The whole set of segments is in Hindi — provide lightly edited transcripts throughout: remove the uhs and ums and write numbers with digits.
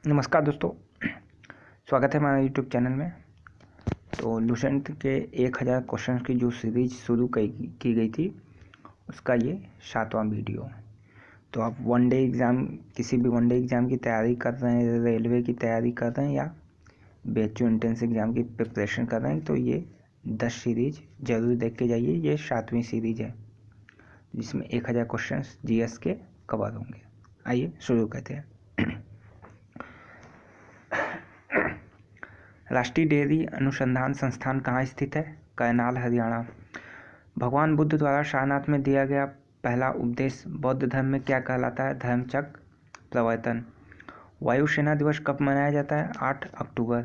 नमस्कार दोस्तों, स्वागत है हमारे यूट्यूब चैनल में। तो लुसेंट के 1000 क्वेश्चन की जो सीरीज शुरू की गई थी उसका ये 7वां वीडियो। तो आप वन डे एग्ज़ाम, किसी भी वन डे एग्ज़ाम की तैयारी कर रहे हैं, रेलवे की तैयारी कर रहे हैं या BHU एंट्रेंस एग्ज़ाम की प्रिपरेशन कर रहे हैं तो ये 10 सीरीज ज़रूर देख के जाइए। ये 7वीं सीरीज है जिसमें 1000 क्वेश्चन GS के कवर होंगे। आइए शुरू करते हैं। राष्ट्रीय डेयरी अनुसंधान संस्थान कहाँ स्थित है? करनाल, हरियाणा। भगवान बुद्ध द्वारा सारनाथ में दिया गया पहला उपदेश बौद्ध धर्म में क्या कहलाता है? धर्मचक्र प्रवर्तन। वायुसेना दिवस कब मनाया जाता है? 8 अक्टूबर।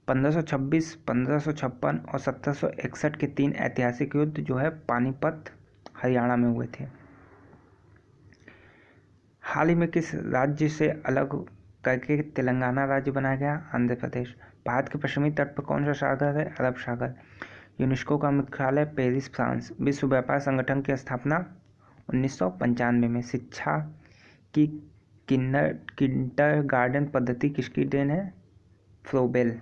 1526, 1556 और 1761 के 3 ऐतिहासिक युद्ध जो है पानीपत, हरियाणा में हुए थे। हाल ही में किस राज्य से अलग करके तेलंगाना राज्य बनाया गया? आंध्र प्रदेश। भारत के पश्चिमी तट पर कौन सा सागर है? अरब सागर। यूनेस्को का मुख्यालय पेरिस, फ्रांस। विश्व व्यापार संगठन की स्थापना 1995 में। शिक्षा की किंडरगार्टन पद्धति किसकी देन है? फ्रोबेल।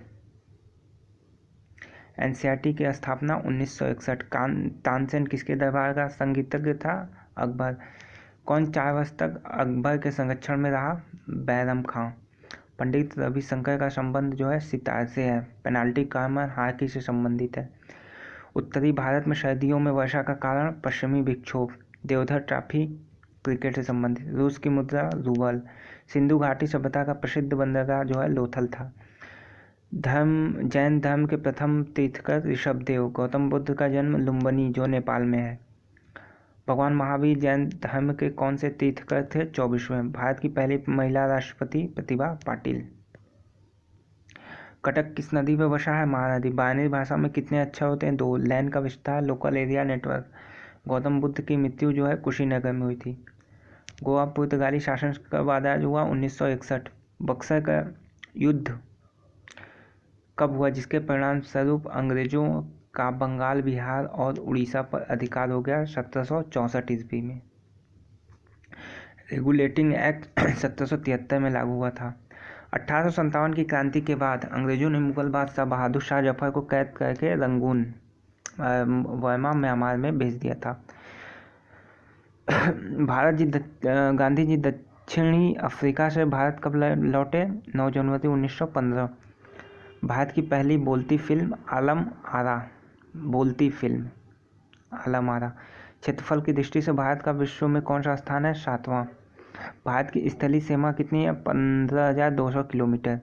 NCERT की स्थापना 1961। तानसेन किसके दरबार का संगीतज्ञ था? अकबर। कौन 4 वर्ष तक अकबर के संरक्षण में रहा? बैरम खां। पंडित रविशंकर का संबंध जो है सितार से है। पेनाल्टी कॉर्नर हॉकी से संबंधित है। उत्तरी भारत में सर्दियों में वर्षा का कारण? पश्चिमी विक्षोभ। देवधर ट्रॉफी क्रिकेट से संबंधित। रूस की मुद्रा रूबल। सिंधु घाटी सभ्यता का प्रसिद्ध बंदरगाह जो है लोथल था। जैन धर्म के प्रथम तीर्थकर ऋषभदेव। गौतम बुद्ध का जन्म लुम्बिनी जो नेपाल में है। भगवान महावीर जैन धर्म के कौन से तीर्थकर थे? 24वें। भारत की पहली महिला राष्ट्रपति प्रतिभा पाटिल। कटक किस नदी में बसा है? महानदी। बाइनरी भाषा में कितने अक्षर होते हैं? 2। लैन का विस्तार, local area network. Gautam Buddha की मृत्यु जो है कुशीनगर में हुई थी। गोवा पुर्तगाली शासन कब आजाद हुआ? 1961। बक्सर का युद्ध कब हुआ जिसके परिणाम स्वरूप अंग्रेजों का बंगाल, बिहार और उड़ीसा पर अधिकार हो गया? 1764 ईस्वी में। रेगुलेटिंग एक्ट 1773 में लागू हुआ था। 1857 की क्रांति के बाद अंग्रेजों ने मुगल बादशाह बहादुर शाह जफर को कैद करके रंगून बर्मा, म्यांमार में भेज दिया था। गांधी जी दक्षिणी अफ्रीका से भारत कब लौटे? 9 जनवरी 1915। भारत की पहली बोलती फिल्म आलम आरा। बोलती फिल्म आलम आरा। क्षेत्रफल की दृष्टि से भारत का विश्व में कौन सा स्थान है? 7वां। भारत की स्थलीय सीमा कितनी है? 15,200 किलोमीटर।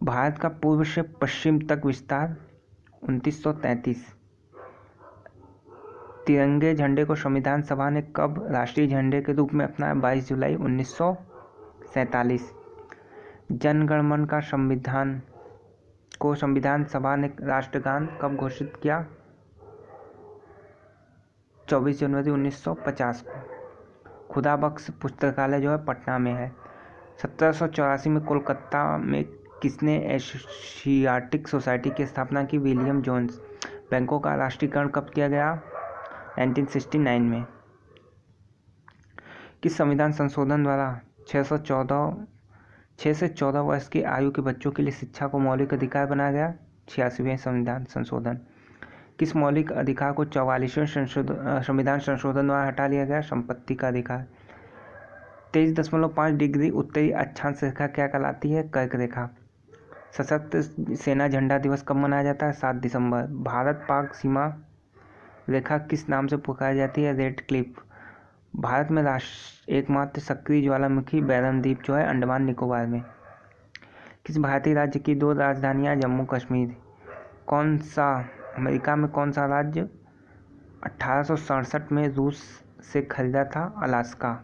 भारत का पूर्व से पश्चिम तक विस्तार 2933। तिरंगे झंडे को संविधान सभा ने कब राष्ट्रीय झंडे के रूप में अपनाया? 22 जुलाई 1947। जन गण मन का संविधान सभा ने राष्ट्रगान कब घोषित किया? 24 जनवरी 1950 को। खुदाबख्श पुस्तकालय जो है पटना में है। 1784 में कोलकाता में किसने एशियाटिक सोसाइटी की स्थापना की? William Jones. बैंकों का राष्ट्रीयकरण कब किया गया? 1969 में। किस संविधान संशोधन द्वारा 6 से 14 वर्ष की आयु के बच्चों के लिए शिक्षा को मौलिक अधिकार बनाया गया? 86वें संविधान संशोधन। किस मौलिक अधिकार को 44वें संविधान संशोधन द्वारा हटा लिया गया? संपत्ति का अधिकार। 23.5 डिग्री उत्तरी अक्षांश रेखा क्या कहलाती है? कर्क रेखा। सशस्त्र सेना झंडा दिवस कब मनाया जाता है? 7 दिसंबर। भारत पाक सीमा रेखा किस नाम से पुकारी जाती है? Red Cliff. भारत में एकमात्र सक्रिय ज्वालामुखी बैरम द्वीप जो है अंडमान निकोबार में। किस भारतीय राज्य की 2 राजधानियां? जम्मू कश्मीर। अमेरिका में कौन सा राज्य 1867 में रूस से खरीदा था? अलास्का।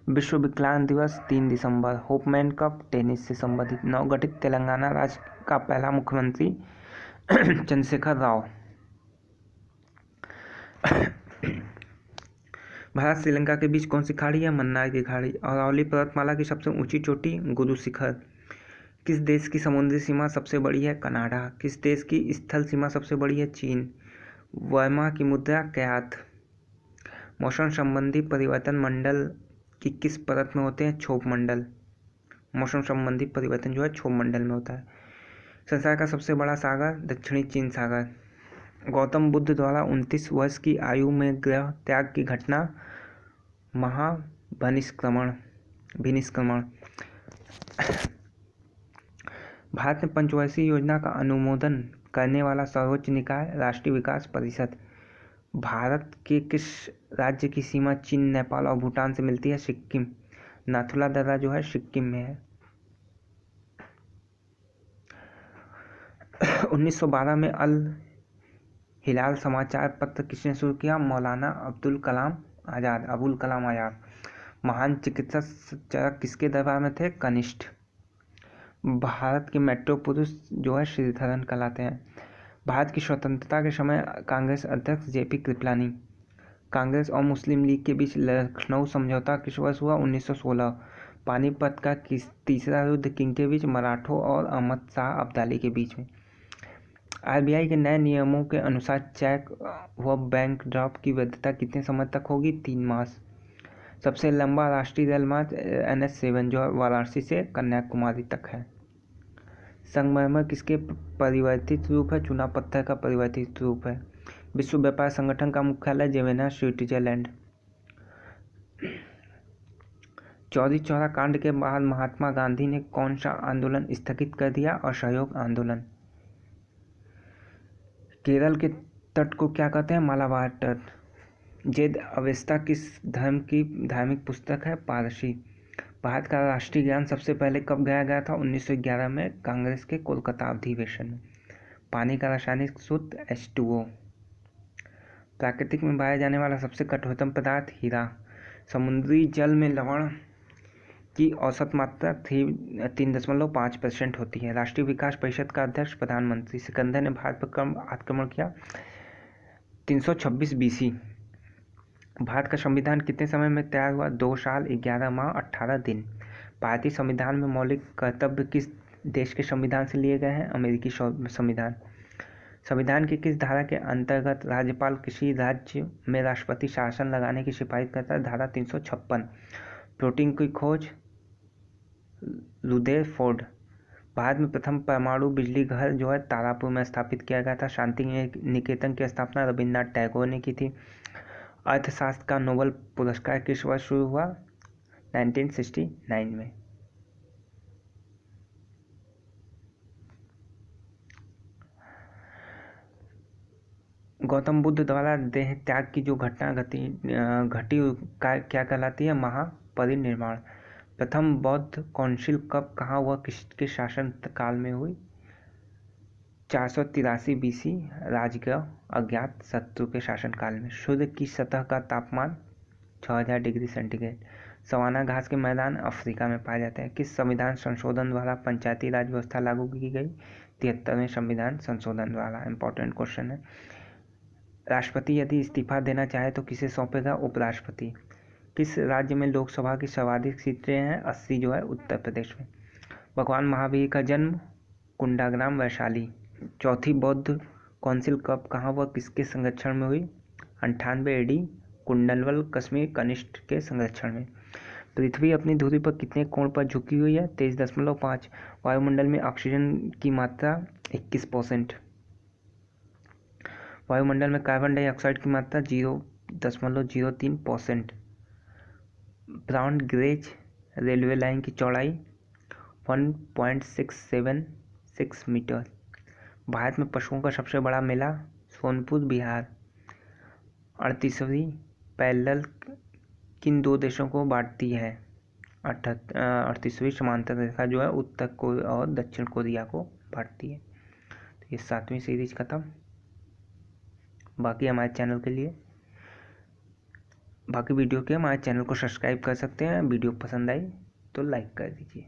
विश्व विकलांग दिवस 3 दिसंबर। होपमैन कप टेनिस से संबंधित। नवगठित तेलंगाना राज्य का पहला मुख्यमंत्री चंद्रशेखर राव। भारत श्रीलंका के बीच कौन सी खाड़ी है? मन्नार की खाड़ी। अरावली पर्वतमाला की सबसे ऊंची चोटी? गुरु शिखर। किस देश की समुद्री सीमा सबसे बड़ी है? कनाडा। किस देश की स्थल सीमा सबसे बड़ी है? चीन। वर्मा की मुद्रा क्यात। मौसम संबंधी परिवर्तन मंडल की किस परत में होते हैं? क्षोभ मंडल। मौसम संबंधी परिवर्तन जो है क्षोभ मंडल में होता है। संसार का सबसे बड़ा सागर दक्षिणी चीन सागर। गौतम बुद्ध द्वारा 29 वर्ष की आयु में ग्रह त्याग की घटना महाभिनिष्क्रमण। भारत में पंचवर्षीय योजना का अनुमोदन करने वाला सर्वोच्च निकाय राष्ट्रीय विकास परिषद। भारत के किस राज्य की सीमा चीन, नेपाल और भूटान से मिलती है? सिक्किम। नाथुला दर्रा जो है सिक्किम में है। 1912 में अल हिलाल समाचार पत्र किसने शुरू किया? मौलाना अबुल कलाम आजाद। महान चिकित्सक चरक किसके दरबार में थे? कनिष्ठ। भारत के मेट्रो पुरुष जो है श्रीधरन कहलाते हैं। भारत की स्वतंत्रता के समय कांग्रेस अध्यक्ष जेपी कृपलानी। कांग्रेस और मुस्लिम लीग के बीच लखनऊ समझौता किस वर्ष हुआ? 1916। पानीपत का तीसरा युद्ध किनके बीच? मराठों और अहमद शाह अब्दाली के बीच में। आरबीआई के नए नियमों के अनुसार चेक व बैंक ड्राफ्ट की वैधता कितने समय तक होगी? 3 मास। सबसे लंबा राष्ट्रीय रेल मार्ग NH7 जो वाराणसी से कन्याकुमारी तक है। संगमरमर किसके परिवर्तित रूप है? चूना पत्थर का परिवर्तित रूप है। विश्व व्यापार संगठन का मुख्यालय जेनेवा, स्विट्जरलैंड। चौरी चौरा कांड के बाद महात्मा गांधी ने कौन सा आंदोलन स्थगित कर दिया? असहयोग आंदोलन। केरल के तट को क्या कहते हैं? मालाबार तट। जैद अवेस्ता किस धर्म की धार्मिक पुस्तक है? पारसी। भारत का राष्ट्रीय गान सबसे पहले कब गाया गया था? 1911 में कांग्रेस के कोलकाता अधिवेशन में। पानी का रासायनिक सूत्र H2O। प्राकृतिक में पाया जाने वाला सबसे कठोरतम पदार्थ? हीरा। समुद्री जल में लवण की औसत मात्रा 3.5% होती है। राष्ट्रीय विकास परिषद का अध्यक्ष प्रधानमंत्री। सिकंदर ने भारत पर कब आक्रमण किया? 326 BC। भारत का संविधान कितने समय में तैयार हुआ? 2 साल 11 माह 18 दिन। भारतीय संविधान में मौलिक कर्तव्य किस देश के संविधान से लिए गए हैं? अमेरिकी संविधान। संविधान की किस धारा के अंतर्गत राज्यपाल किसी राज्य में राष्ट्रपति शासन लगाने की सिफारिश करता है? धारा 356। प्रोटीन की खोज रुदरफोर्ड। भारत में प्रथम परमाणु बिजली घर जो है तारापुर में स्थापित किया गया था। शांति निकेतन की स्थापना रविन्द्रनाथ टैगोर ने की थी। अर्थशास्त्र का नोबेल पुरस्कार किस वर्ष शुरू हुआ? 1969 में। गौतम बुद्ध द्वारा देह त्याग की जो घटना घटी क्या कहलाती है? महापरिनिर्वाण। प्रथम बौद्ध काउंसिल कब, कहाँ व किसके शासन काल में हुई? 483 BC राजगृह अज्ञात शत्रु के शासनकाल में। सूर्य की सतह का तापमान 6000 डिग्री सेंटीग्रेड। सवाना घास के मैदान अफ्रीका में पाए जाते हैं। किस संविधान संशोधन द्वारा पंचायती राज व्यवस्था लागू की गई? 73वें संविधान संशोधन द्वारा। इंपॉर्टेंट क्वेश्चन है। राष्ट्रपति यदि इस्तीफा देना चाहे तो किसे सौंपेगा? उपराष्ट्रपति। किस राज्य में लोकसभा की सर्वाधिक सीटें हैं? 80 जो है उत्तर प्रदेश में। भगवान महावीर का जन्म कुंडाग्राम वैशाली। चौथी बौद्ध काउंसिल कब, कहाँ व किसके संरक्षण में हुई? 98 AD कुंडलवल कश्मीर कनिष्ठ के संरक्षण में। पृथ्वी अपनी धुरी पर कितने कोण पर झुकी हुई है? 23.5। वायुमंडल में ऑक्सीजन की मात्रा 21%। वायुमंडल में कार्बन डाइऑक्साइड की मात्रा 0.03%। ब्रॉड गेज रेलवे लाइन की चौड़ाई 1.676 मीटर। भारत में पशुओं का सबसे बड़ा मेला सोनपुर बिहार। 38वीं पैरेलल किन 2 देशों को बांटती है? 38वीं समांतर रेखा जो है उत्तर कोरिया और दक्षिण कोरिया को बांटती है। तो ये 7वीं सीरीज खत्म। बाकी हमारे चैनल के लिए बाकी वीडियो के हमारे चैनल को सब्सक्राइब कर सकते हैं। वीडियो पसंद आई तो लाइक कर दीजिए।